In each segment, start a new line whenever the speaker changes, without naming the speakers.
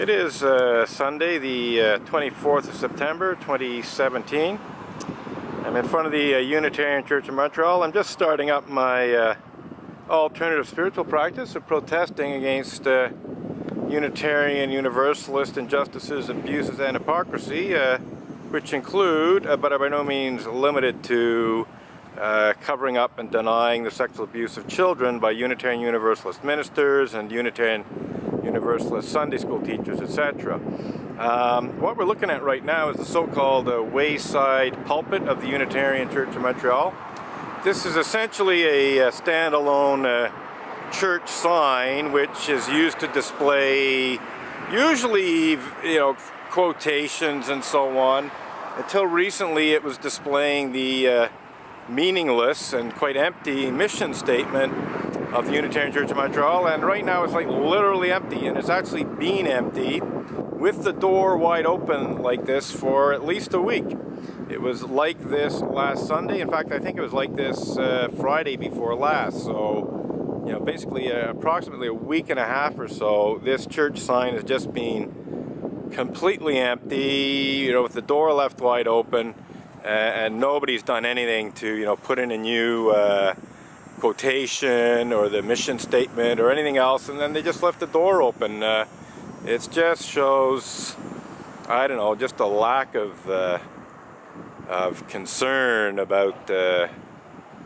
It is Sunday, the 24th of September, 2017. I'm in front of the Unitarian Church of Montreal. I'm just starting up my alternative spiritual practice of protesting against Unitarian Universalist injustices, abuses, and hypocrisy, which include, but are by no means limited to, covering up and denying the sexual abuse of children by Unitarian Universalist ministers and Unitarian Universalist Sunday school teachers, etc. What we're looking at right now is the so-called wayside pulpit of the Unitarian Church of Montreal. This is essentially a standalone church sign which is used to display usually, quotations and so on. Until recently it was displaying the meaningless and quite empty mission statement of the Unitarian Church of Montreal, and right now it's like literally empty, and it's actually been empty with the door wide open like this for at least a week. It was like this last Sunday. In fact, I think it was like this Friday before last. So, basically approximately a week and a half or so, this church sign has just been completely empty, with the door left wide open, and nobody's done anything to, put in a new quotation or the mission statement or anything else, and then they just left the door open. It just shows, just a lack of concern about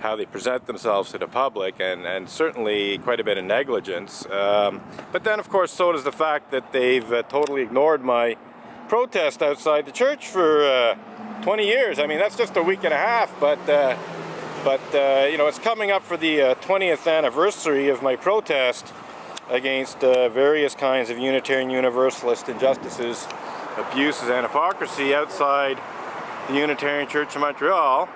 how they present themselves to the public, and certainly quite a bit of negligence. But then, of course, so does the fact that they've totally ignored my protest outside the church for 20 years. I mean, that's just a week and a half, but it's coming up for the 20th anniversary of my protest against various kinds of Unitarian Universalist injustices, abuses, and hypocrisy outside the Unitarian Church of Montreal.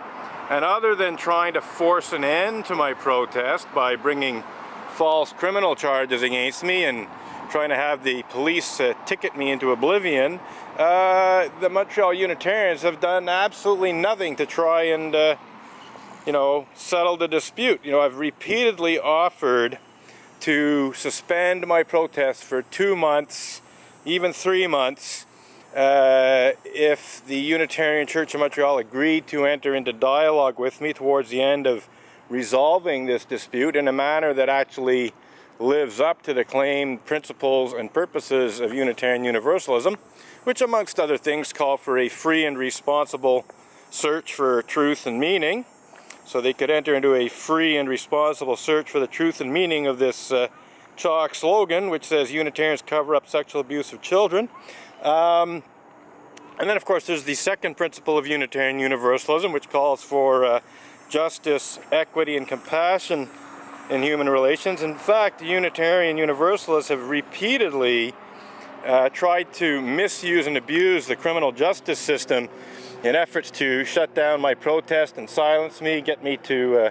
And other than trying to force an end to my protest by bringing false criminal charges against me and trying to have the police ticket me into oblivion, the Montreal Unitarians have done absolutely nothing to try and settle the dispute. I've repeatedly offered to suspend my protest for 2 months, even 3 months, if the Unitarian Church of Montreal agreed to enter into dialogue with me towards the end of resolving this dispute in a manner that actually lives up to the claimed principles and purposes of Unitarian Universalism, which amongst other things call for a free and responsible search for truth and meaning. So they could enter into a free and responsible search for the truth and meaning of this chalk slogan, which says Unitarians cover up sexual abuse of children. And then, of course, there's the second principle of Unitarian Universalism, which calls for justice, equity, and compassion in human relations. In fact, the Unitarian Universalists have repeatedly tried to misuse and abuse the criminal justice system in efforts to shut down my protest and silence me, get me to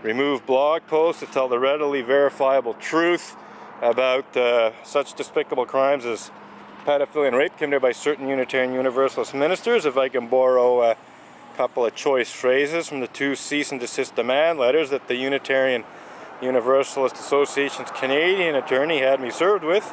remove blog posts to tell the readily verifiable truth about such despicable crimes as pedophilia and rape committed by certain Unitarian Universalist ministers. If I can borrow a couple of choice phrases from the 2 cease and desist demand letters that the Unitarian Universalist Association's Canadian attorney had me served with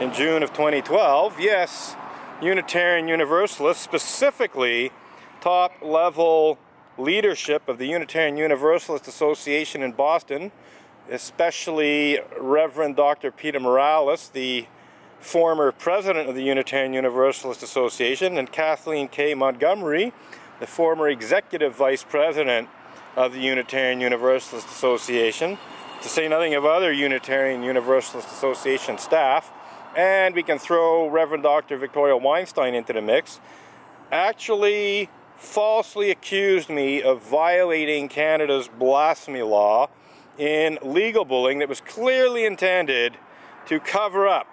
in June of 2012. Yes, Unitarian Universalists, specifically top-level leadership of the Unitarian Universalist Association in Boston, especially Reverend Dr. Peter Morales, the former president of the Unitarian Universalist Association, and Kathleen K. Montgomery, the former executive vice president of the Unitarian Universalist Association, to say nothing of other Unitarian Universalist Association staff, and we can throw Reverend Dr. Victoria Weinstein into the mix, actually falsely accused me of violating Canada's blasphemy law in legal bullying that was clearly intended to cover up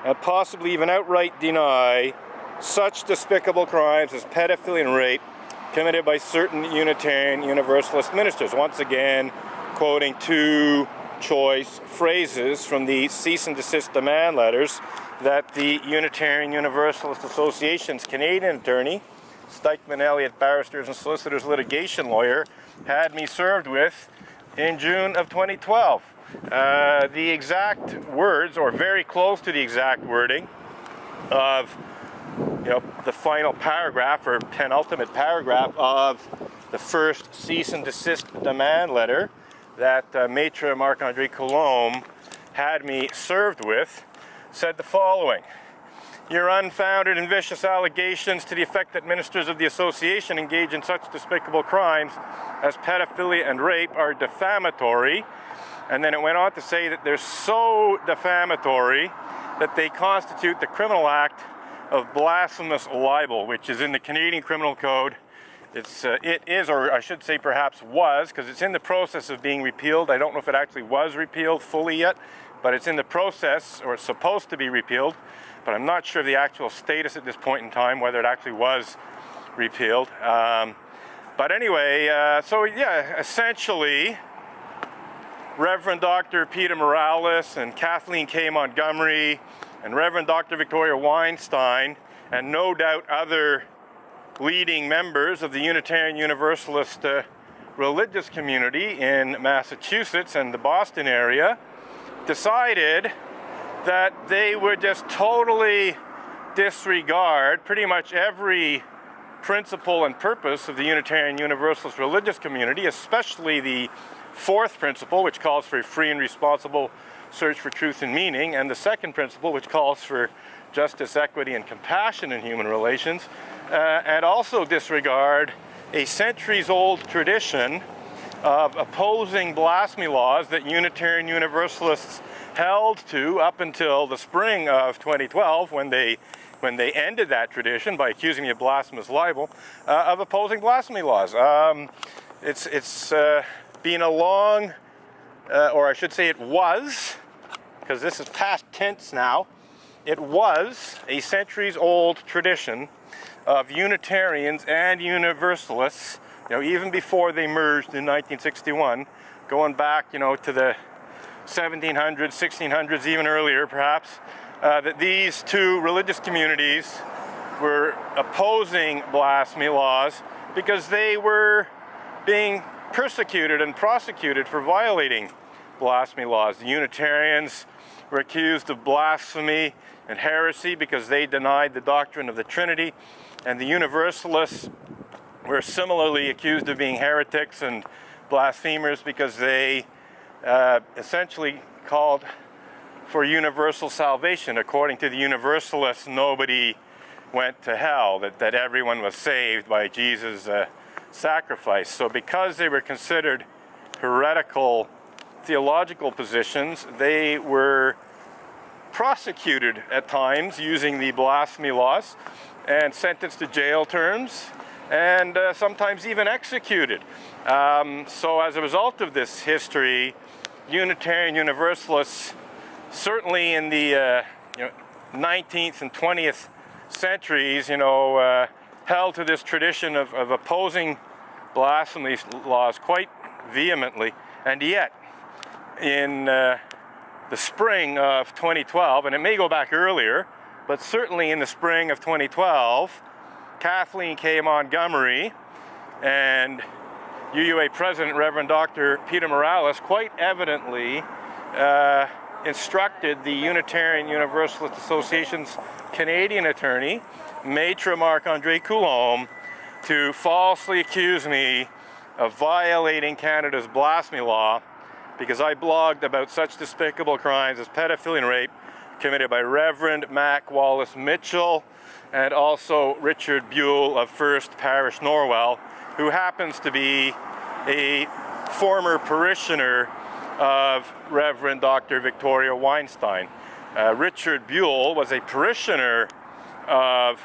and possibly even outright deny such despicable crimes as pedophilia and rape committed by certain Unitarian Universalist ministers. Once again, quoting 2 choice phrases from the cease and desist demand letters that the Unitarian Universalist Association's Canadian attorney, Stikeman Elliott Barristers and Solicitors litigation lawyer, had me served with in June of 2012. The exact words, or very close to the exact wording, of, the final paragraph or penultimate paragraph of the first cease and desist demand letter that Maître Marc-André Coulombe had me served with, said the following: "Your unfounded and vicious allegations to the effect that ministers of the association engage in such despicable crimes as pedophilia and rape are defamatory." And then it went on to say that they're so defamatory that they constitute the criminal act of blasphemous libel, which is in the Canadian Criminal Code. It is, or I should say perhaps was, because it's in the process of being repealed. I don't know if it actually was repealed fully yet, but it's in the process, or it's supposed to be repealed. But I'm not sure of the actual status at this point in time, whether it actually was repealed. But anyway, essentially, Reverend Dr. Peter Morales and Kathleen K. Montgomery and Reverend Dr. Victoria Weinstein, and no doubt other leading members of the Unitarian Universalist religious community in Massachusetts and the Boston area, decided that they would just totally disregard pretty much every principle and purpose of the Unitarian Universalist religious community, especially the fourth principle, which calls for a free and responsible search for truth and meaning, and the second principle, which calls for justice, equity, and compassion in human relations, and also disregard a centuries-old tradition of opposing blasphemy laws that Unitarian Universalists held to up until the spring of 2012, when they ended that tradition by accusing me of blasphemous libel, of opposing blasphemy laws. It's been a long, or I should say it was, because this is past tense now, it was a centuries-old tradition of Unitarians and Universalists, even before they merged in 1961, going back, to the 1700s, 1600s, even earlier perhaps, that these two religious communities were opposing blasphemy laws because they were being persecuted and prosecuted for violating blasphemy laws. The Unitarians were accused of blasphemy and heresy because they denied the doctrine of the Trinity, and the Universalists were similarly accused of being heretics and blasphemers because they essentially called for universal salvation. According to the Universalists, nobody went to hell, that everyone was saved by Jesus' sacrifice. So because they were considered heretical theological positions, they were prosecuted at times using the blasphemy laws and sentenced to jail terms, and sometimes even executed. So as a result of this history, Unitarian Universalists, certainly in the 19th and 20th centuries, held to this tradition of opposing blasphemy laws quite vehemently. And yet, in the spring of 2012, and it may go back earlier, but certainly in the spring of 2012, Kathleen K. Montgomery and UUA President Reverend Dr. Peter Morales quite evidently instructed the Unitarian Universalist Association's Canadian attorney, Maître Marc-André Coulombe, to falsely accuse me of violating Canada's blasphemy law because I blogged about such despicable crimes as pedophilia and rape committed by Reverend Mac Wallace Mitchell and also Richard Buell of First Parish Norwell, who happens to be a former parishioner of Reverend Dr. Victoria Weinstein. Richard Buell was a parishioner of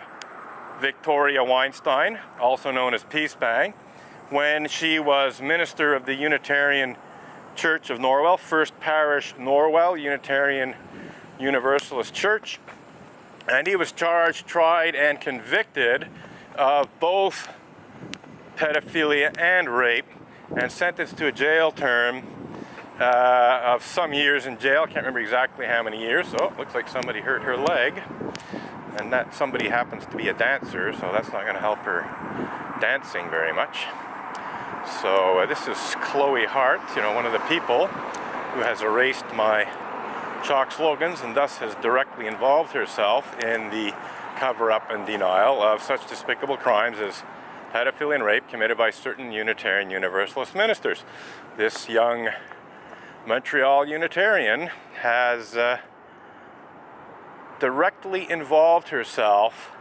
Victoria Weinstein, also known as Peace Bang, when she was minister of the Unitarian Church of Norwell, First Parish Norwell, Unitarian Universalist Church, and he was charged, tried, and convicted of both pedophilia and rape, and sentenced to a jail term of some years in jail. I can't remember exactly how many years. So it looks like somebody hurt her leg, and that somebody happens to be a dancer, so that's not going to help her dancing very much. So this is Chloe Hart, one of the people who has erased my chalk slogans, and thus has directly involved herself in the cover-up and denial of such despicable crimes as pedophilia and rape committed by certain Unitarian Universalist ministers. This young Montreal Unitarian has directly involved herself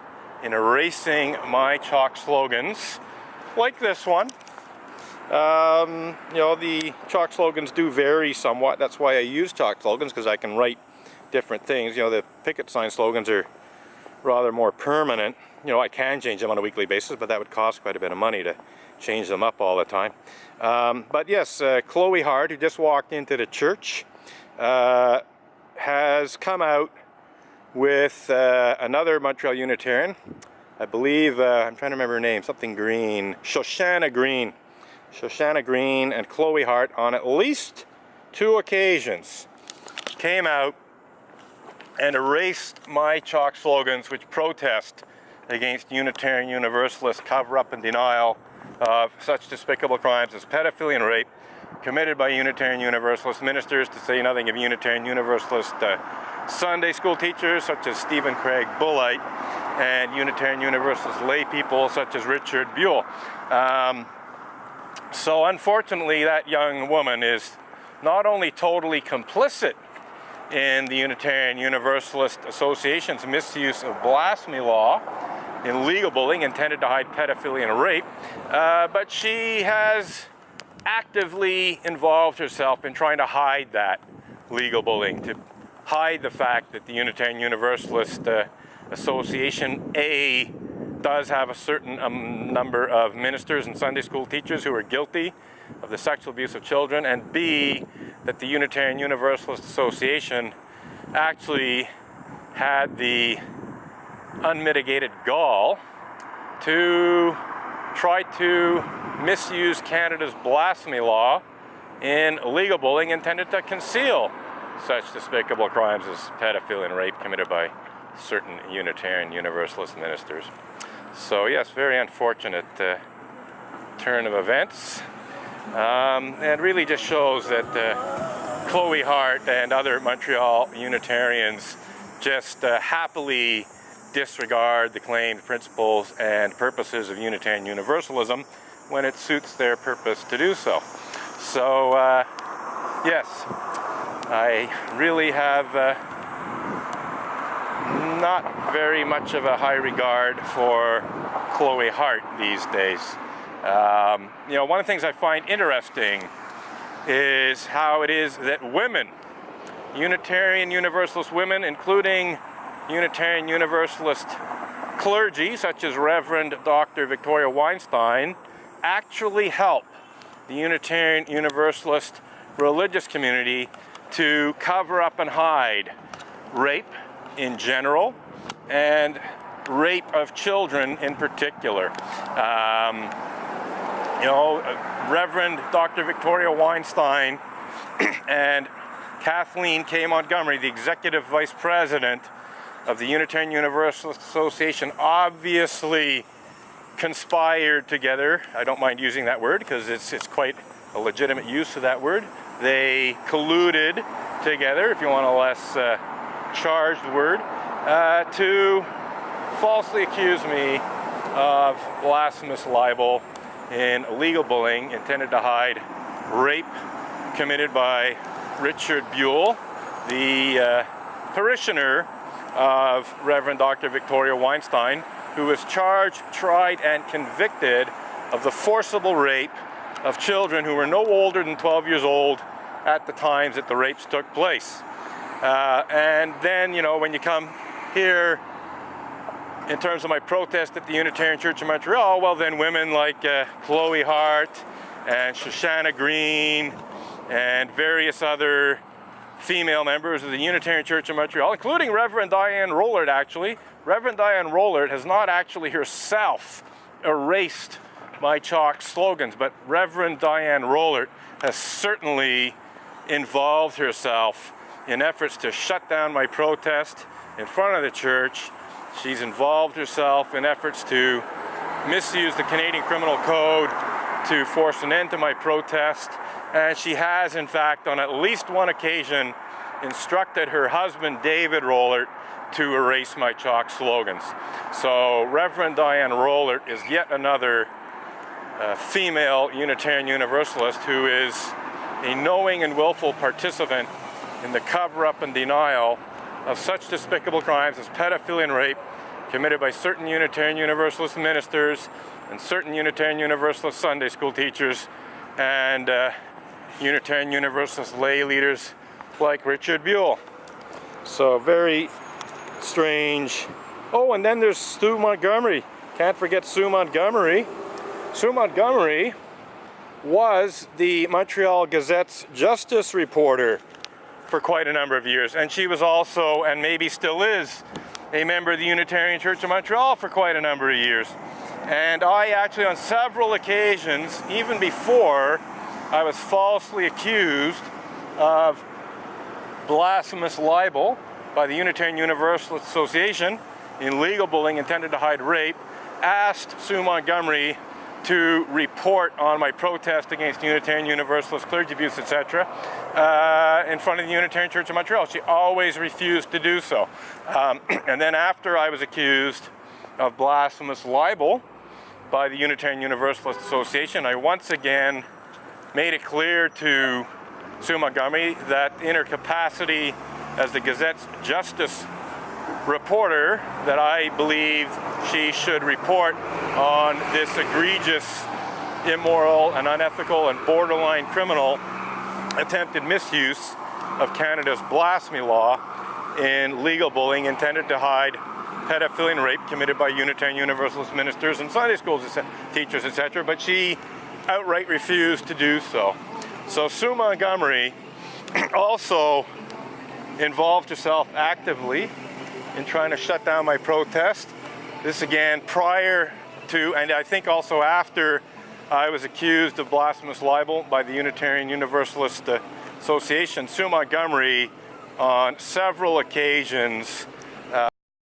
in erasing my chalk slogans, like this one. You know, the chalk slogans do vary somewhat. That's why I use chalk slogans, because I can write different things. You know, the picket sign slogans are rather more permanent. You know, I can change them on a weekly basis, but that would cost quite a bit of money to change them up all the time. But yes, Chloe Hart, who just walked into the church, has come out with another Montreal Unitarian. I believe, I'm trying to remember her name, something Green, Shoshana Green. Shoshana Green and Chloe Hart, on at least 2 occasions, came out and erased my chalk slogans which protest against Unitarian Universalist cover-up and denial of such despicable crimes as pedophilia and rape committed by Unitarian Universalist ministers, to say nothing of Unitarian Universalist Sunday school teachers such as Stephen Craig Bullite and Unitarian Universalist lay people such as Richard Buell. So unfortunately, that young woman is not only totally complicit in the Unitarian Universalist Association's misuse of blasphemy law in legal bullying intended to hide pedophilia and rape, but she has actively involved herself in trying to hide that legal bullying, to hide the fact that the Unitarian Universalist Association, A, does have a certain number of ministers and Sunday school teachers who are guilty of the sexual abuse of children, and B, that the Unitarian Universalist Association actually had the unmitigated gall to try to misuse Canada's blasphemy law in legal bullying intended to conceal such despicable crimes as pedophilia and rape committed by certain Unitarian Universalist ministers. So yes, very unfortunate turn of events, and really just shows that Chloe Hart and other Montreal Unitarians just happily disregard the claimed principles and purposes of Unitarian Universalism when it suits their purpose to do so. So yes, I really have not very much of a high regard for Chloe Hart these days. You know, one of the things I find interesting is how it is that women, Unitarian Universalist women, including Unitarian Universalist clergy, such as Reverend Dr. Victoria Weinstein, actually help the Unitarian Universalist religious community to cover up and hide rape in general and rape of children in particular. You know, Reverend Dr. Victoria Weinstein and Kathleen K. Montgomery, the executive vice president of the Unitarian Universalist Association, obviously conspired together. I don't mind using that word because it's quite a legitimate use of that word. They colluded together, if you want a less charged word, to falsely accuse me of blasphemous libel in illegal bullying intended to hide rape committed by Richard Buell, the parishioner of Reverend Dr. Victoria Weinstein, who was charged, tried, and convicted of the forcible rape of children who were no older than 12 years old at the times that the rapes took place. And then, you know, when you come here in terms of my protest at the Unitarian Church of Montreal, well then women like Chloe Hart and Shoshana Green and various other female members of the Unitarian Church of Montreal, including Reverend Diane Rollard actually. Reverend Diane Rollard has not actually herself erased my chalk slogans, but Reverend Diane Rollard has certainly involved herself in efforts to shut down my protest in front of the church. She's involved herself in efforts to misuse the Canadian Criminal Code to force an end to my protest. And she has, in fact, on at least one occasion, instructed her husband, David Rollert, to erase my chalk slogans. So Reverend Diane Rollert is yet another female Unitarian Universalist who is a knowing and willful participant in the cover-up and denial of such despicable crimes as pedophilia and rape committed by certain Unitarian Universalist ministers and certain Unitarian Universalist Sunday school teachers and Unitarian Universalist lay leaders like Richard Buell. So very strange. Oh, and then there's Sue Montgomery. Can't forget Sue Montgomery. Sue Montgomery was the Montreal Gazette's justice reporter for quite a number of years, and she was also, and maybe still is, a member of the Unitarian Church of Montreal for quite a number of years. And I actually, on several occasions, even before I was falsely accused of blasphemous libel by the Unitarian Universalist Association in legal bullying intended to hide rape, asked Sue Montgomery to report on my protest against Unitarian Universalist clergy abuse, etc., in front of the Unitarian Church of Montreal. She always refused to do so. And then after I was accused of blasphemous libel by the Unitarian Universalist Association, I once again made it clear to Sue Montgomery that in her capacity as the Gazette's justice reporter, that I believed she should report on this egregious, immoral, and unethical and borderline criminal attempted misuse of Canada's blasphemy law in legal bullying intended to hide pedophilia and rape committed by Unitarian Universalist ministers and Sunday school teachers, etc., but she outright refused to do so. So Sue Montgomery also involved herself actively in trying to shut down my protest. This again prior to, and I think also after, I was accused of blasphemous libel by the Unitarian Universalist Association. Sue Montgomery on several occasions